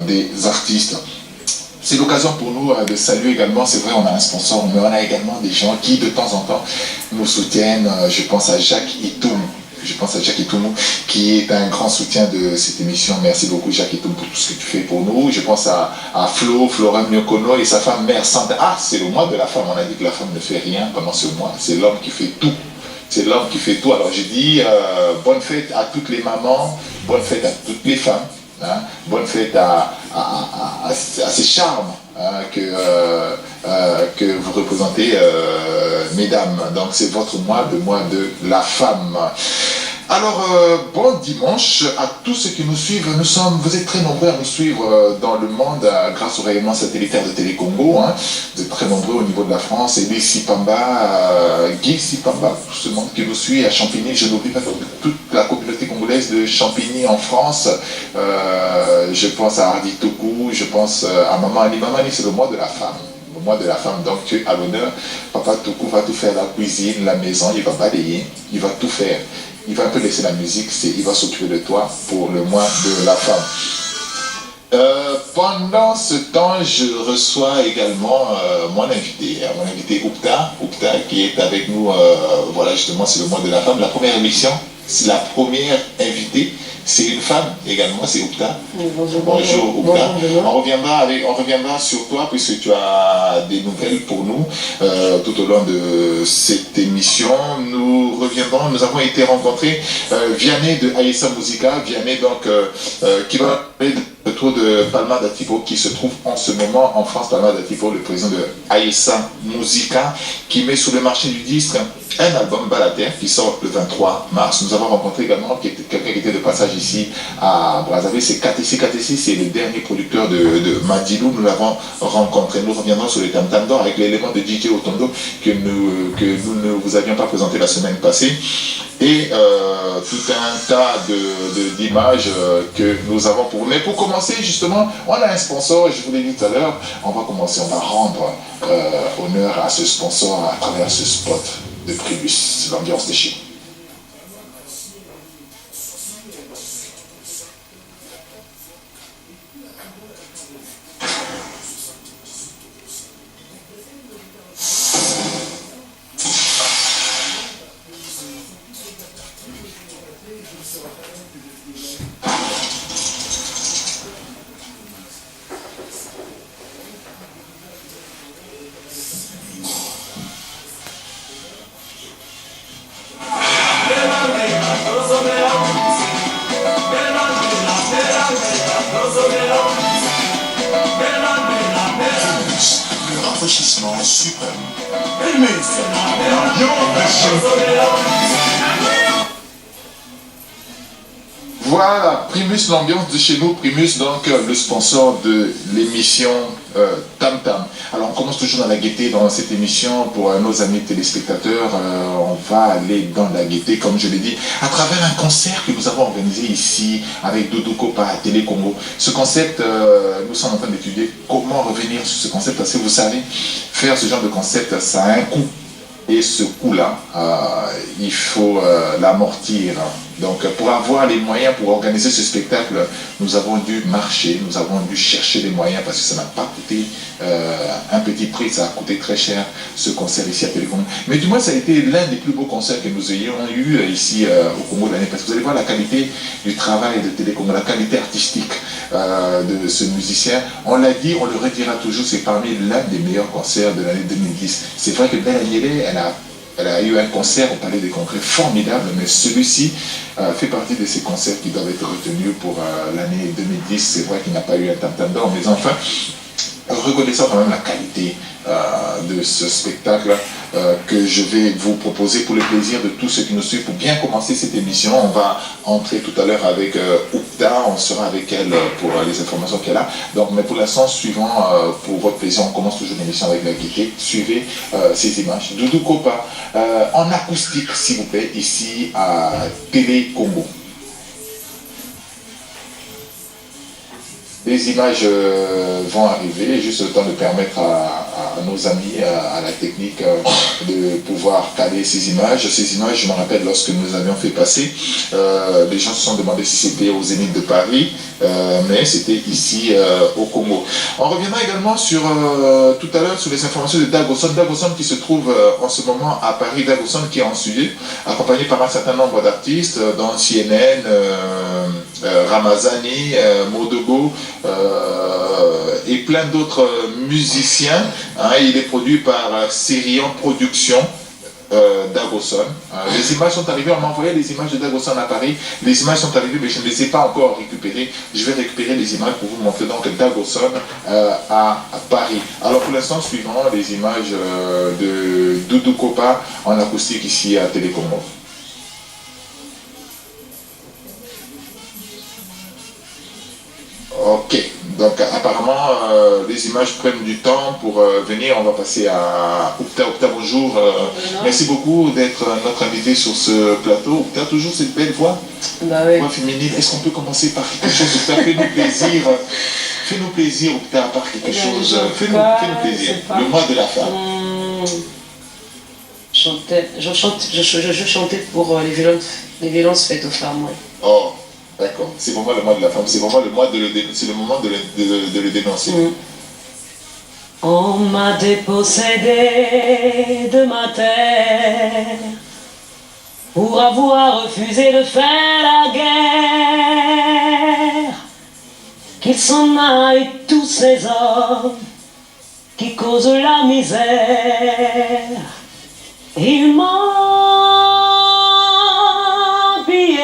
des artistes. C'est l'occasion pour nous de saluer également, c'est vrai, on a un sponsor, mais on a également des gens qui de temps en temps nous soutiennent. Je pense à Jacques Itoum. Je pense à Jacques Itoum, qui est un grand soutien de cette émission. Merci beaucoup Jacques Itoum pour tout ce que tu fais pour nous. Je pense à Flora Miokono et sa femme Mère Santa. Ah, c'est le mois de la femme. On a dit que la femme ne fait rien pendant ce mois. C'est l'homme qui fait tout. C'est l'homme qui fait tout. Alors je dis bonne fête à toutes les mamans, bonne fête à toutes les femmes. Hein, bonne fête à ces charmes que vous représentez, mesdames. Donc c'est votre mois, le mois de la femme. Alors, bon dimanche à tous ceux qui nous suivent. Vous êtes très nombreux à nous suivre dans le monde grâce au rayonnement satellitaire de Télé Congo. Hein. Vous êtes très nombreux au niveau de la France. Elie Sipamba, Guy Sipamba, tout ce monde qui nous suit à Champigny. Je n'oublie pas toute la communauté congolaise de Champigny en France. Je pense à Hardy Toku, je pense à Maman Annie. Maman Annie, c'est le mois de la femme. Le mois de la femme, donc tu es à l'honneur. Papa Toku va tout faire, la cuisine, la maison, il va balayer, il va tout faire. Il va un peu laisser la musique, il va s'occuper de toi pour le mois de la femme. Pendant ce temps, je reçois également mon invité Oupta, qui est avec nous. Voilà, justement, c'est le mois de la femme. La première émission, c'est la première invitée. C'est une femme également, c'est Oupta. Bonjour Oupta. On reviendra sur toi puisque tu as des nouvelles pour nous tout au long de cette émission. Nous reviendrons, nous avons été rencontrés Vianney de Aïssa Musica, Vianney donc qui va parler de tour de Palma d'Atipo qui se trouve en ce moment en France. Palma d'Atipo, le président de Aïssa Musica, qui met sur le marché du disque un album Balater qui sort le 23 mars. Nous avons rencontré également quelqu'un qui était de passage ici à Brazzaville, c'est KTC. KTC, c'est le dernier producteur de Madilou. Nous l'avons rencontré. Nous reviendrons sur les Tam Tam d'Or avec l'élément de DJ Otondo que nous ne vous avions pas présenté la semaine passée. Et tout un tas d'images que nous avons pour vous. Mais pour commencer, justement, on a un sponsor, je vous l'ai dit tout à l'heure, on va rendre honneur à ce sponsor à travers ce spot de Primus, l'ambiance des chiens. Suprême. Voilà, Primus, l'ambiance de chez nous. Primus, donc le sponsor de l'émission Tam Tam. Alors on commence toujours dans la gaieté dans cette émission. Pour nos amis téléspectateurs, on va aller dans la gaieté, comme je l'ai dit, à travers un concert que nous avons organisé ici avec Doudou Kopa à Télé Congo. Ce concept, nous sommes en train d'étudier comment revenir sur ce concept, parce que vous savez, faire ce genre de concept, ça a un coût. Et ce coût-là, il faut l'amortir. Donc pour avoir les moyens pour organiser ce spectacle, nous avons dû marcher, nous avons dû chercher les moyens parce que ça n'a pas coûté un petit prix, ça a coûté très cher ce concert ici à Télécom. Mais du moins ça a été l'un des plus beaux concerts que nous ayons eu ici au Congo de l'année, parce que vous allez voir la qualité du travail de Télécom, la qualité artistique de ce musicien. On l'a dit, on le redira toujours, c'est parmi l'un des meilleurs concerts de l'année 2010. C'est vrai que Belle Agnelé, elle a eu un concert au Palais des Congrès formidable, mais celui-ci fait partie de ces concerts qui doivent être retenus pour l'année 2010. C'est vrai qu'il n'a pas eu un Tam Tam d'Or, mais enfin, reconnaissant quand même la qualité de ce spectacle que je vais vous proposer pour le plaisir de tous ceux qui nous suivent. Pour bien commencer cette émission, on va entrer tout à l'heure avec Oupta, on sera avec elle pour les informations qu'elle a. Donc, mais pour l'instant, suivant, pour votre plaisir, on commence toujours l'émission avec la gaieté. Suivez ces images. Doudou Kopa, en acoustique, s'il vous plaît, ici à Télé Congo. Les images vont arriver, juste le temps de permettre à à nos amis, à la technique, de pouvoir caler ces images. Ces images, je me rappelle lorsque nous avions fait passer, les gens se sont demandé si c'était au Zénith de Paris, mais c'était ici au Congo. On reviendra également sur tout à l'heure sur les informations de Dagoson. Dagoson qui se trouve en ce moment à Paris, Dagoson qui est en studio, accompagné par un certain nombre d'artistes, dont CNN, Ramazani, Modogo et plein d'autres musiciens. Hein, il est produit par Syrian Productions. Dagoson. Les images sont arrivées, on m'a envoyé les images de Dagoson à Paris. Les images sont arrivées, mais je ne les ai pas encore récupérées. Je vais récupérer les images pour vous montrer donc Dagoson à Paris. Alors pour l'instant, suivons les images de Doudou Kopa en acoustique ici à Télécommo. Ok, donc apparemment les images prennent du temps pour venir. On va passer à Oupta. Oupta, bonjour. Merci beaucoup d'être notre invité sur ce plateau. Oupta, toujours cette belle voix, oui. Voix féminine. Est-ce qu'on peut commencer par quelque chose? Oupta, fais-nous plaisir. Fais-nous plaisir, Oupta, par quelque chose. Fais-nous plaisir. Le mois de la femme. Je chantais pour les violences faites aux femmes. Ouais. Oh. D'accord, c'est vraiment le mois de la femme, c'est vraiment le mois c'est le moment de le dénoncer. On m'a dépossédé de ma terre pour avoir refusé de faire la guerre. Qu'ils s'en aillent tous ces hommes qui causent la misère. Ils m'ont pillé.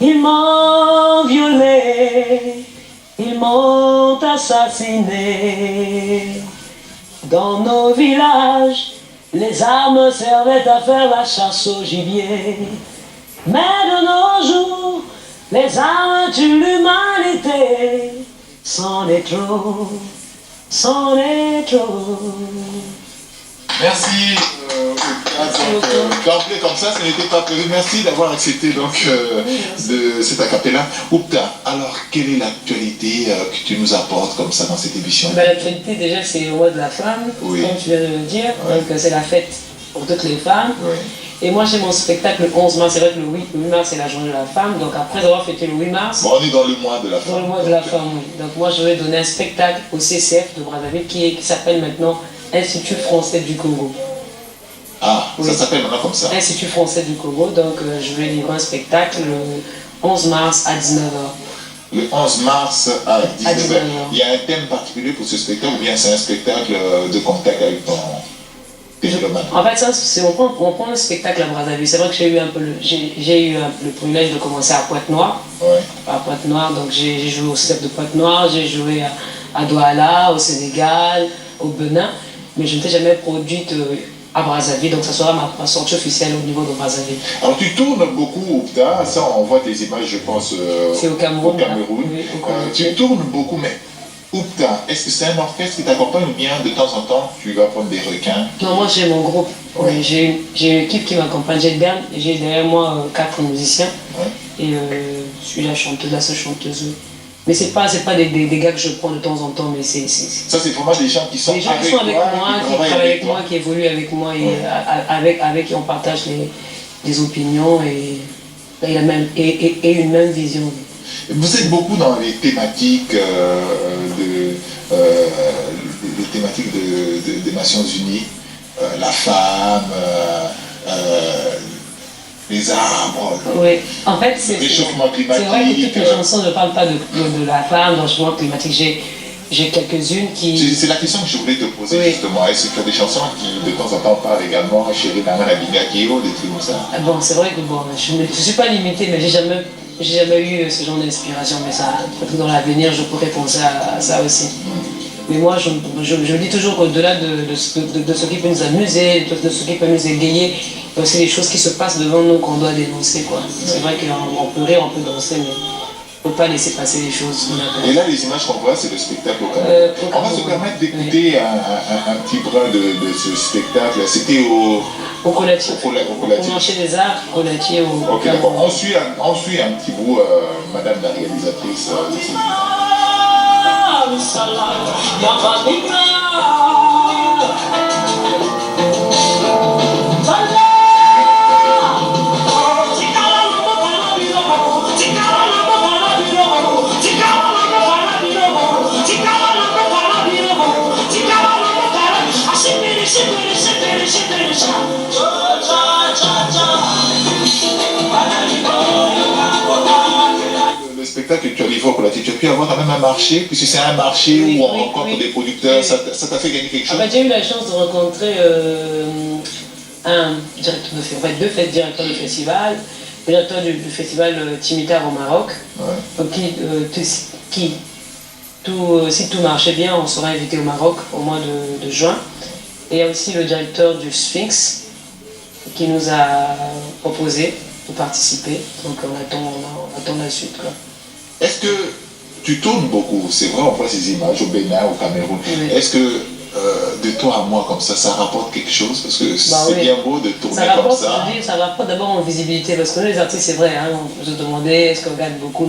Ils m'ont violé, ils m'ont assassiné. Dans nos villages, les armes servaient à faire la chasse au gibier. Mais de nos jours, les armes tuent l'humanité. C'en est trop, c'en est trop. Merci. D'emblée comme ça, ce n'était pas prévu. Merci d'avoir accepté donc de cet acapella. Oupta, alors quelle est l'actualité que tu nous apportes comme ça dans cette émission? L'actualité déjà c'est le mois de la femme, comme tu viens de le dire. Ouais. Donc c'est la fête pour toutes les femmes. Ouais. Et moi j'ai mon spectacle le 11 mars, c'est vrai que le 8 mars c'est la journée de la femme. Donc après avoir fêté le 8 mars... Bon, on est dans le mois de la femme. Dans le mois de la femme, oui. Donc moi je vais donner un spectacle au CCF de Brazzaville qui s'appelle maintenant Institut Français du Congo. Ah, oui. Ça s'appelle maintenant comme ça. Institut Français du Congo, donc je vais livrer un spectacle le 11 mars à 19h. Le 11 mars à 19h. Il y a un thème particulier pour ce spectacle ou bien c'est un spectacle de contact avec ton téléphone? En fait, on prend le spectacle à Brazzaville. C'est vrai que j'ai eu le privilège de commencer à Pointe-Noire. Ouais. À Pointe-Noire, donc j'ai joué au CEP de Pointe-Noire, j'ai joué à Douala, au Sénégal, au Benin, mais je ne t'ai jamais produite à Brazzaville, donc ça sera ma sortie officielle au niveau de Brazzaville. Alors tu tournes beaucoup, Oupta, ça on voit tes images je pense c'est au Cameroun. Oui, tu tournes beaucoup, mais Oupta, est-ce que c'est un orchestre qui t'accompagne ou bien de temps en temps tu vas prendre des requins? Non, moi j'ai mon groupe, oui. J'ai une équipe qui m'accompagne, j'ai derrière moi 4 musiciens, et je suis la seule chanteuse. Mais c'est pas des gars que je prends de temps en temps, mais c'est... Ça, c'est vraiment des gens qui sont avec moi, qui travaillent avec moi, qui évoluent avec moi, et avec qui on partage les opinions et une même vision. Vous êtes beaucoup dans les thématiques des Nations Unies, la femme, les arbres, oui. En fait, c'est réchauffement climatique. C'est vrai que toutes les chansons ne parlent pas de la femme, de réchauffement climatique. J'ai quelques-unes qui... C'est la question que je voulais te poser, oui. Justement. Est-ce que tu as des chansons qui de temps en temps parlent également, Chérie Nana Nabingakio, des trucs comme ça? Bon, c'est vrai que je ne suis pas limitée, mais j'ai jamais eu ce genre d'inspiration. Mais ça, peut-être dans l'avenir, je pourrais penser à ça aussi. Mais moi, je dis toujours qu'au-delà de ce qui peut nous amuser, de ce qui peut nous égayer, il y a aussi des choses qui se passent devant nous qu'on doit dénoncer, quoi. C'est vrai qu'on peut rire, on peut danser, mais on ne peut pas laisser passer les choses. Et là, les images qu'on voit, c'est le spectacle au Cameroun. On va se permettre d'écouter un petit brin de ce spectacle. C'était au Colatier. Au marché des arts, Colatier au Ok, d'accord. On suit un petit bout, madame la réalisatrice de cette vidéo. Le spectacle que tu as livré au Colati, tu as pu avoir quand même un marché, puisque c'est un marché Oui, où on oui, rencontre oui. des producteurs, Oui. ça t'a fait gagner quelque chose? En fait, j'ai eu la chance de rencontrer un directeur de festival, en fait, deux directeurs de festival, le directeur du festival Timitar au Maroc, Ouais. Si tout marchait bien, on serait invité au Maroc au mois de juin. Et il y a aussi le directeur du Sphinx qui nous a proposé de participer. Donc on attend la suite, quoi. Est-ce que tu tournes beaucoup? C'est vrai, on voit ces images au Bénin, au Cameroun. Oui. Est-ce que de toi à moi comme ça rapporte quelque chose? Parce que c'est oui. bien beau de tourner Ça rapporte, comme ça. je dis, ça rapporte d'abord en visibilité, parce que nous les artistes, c'est vrai, hein, on peut se demander est-ce qu'on gagne beaucoup.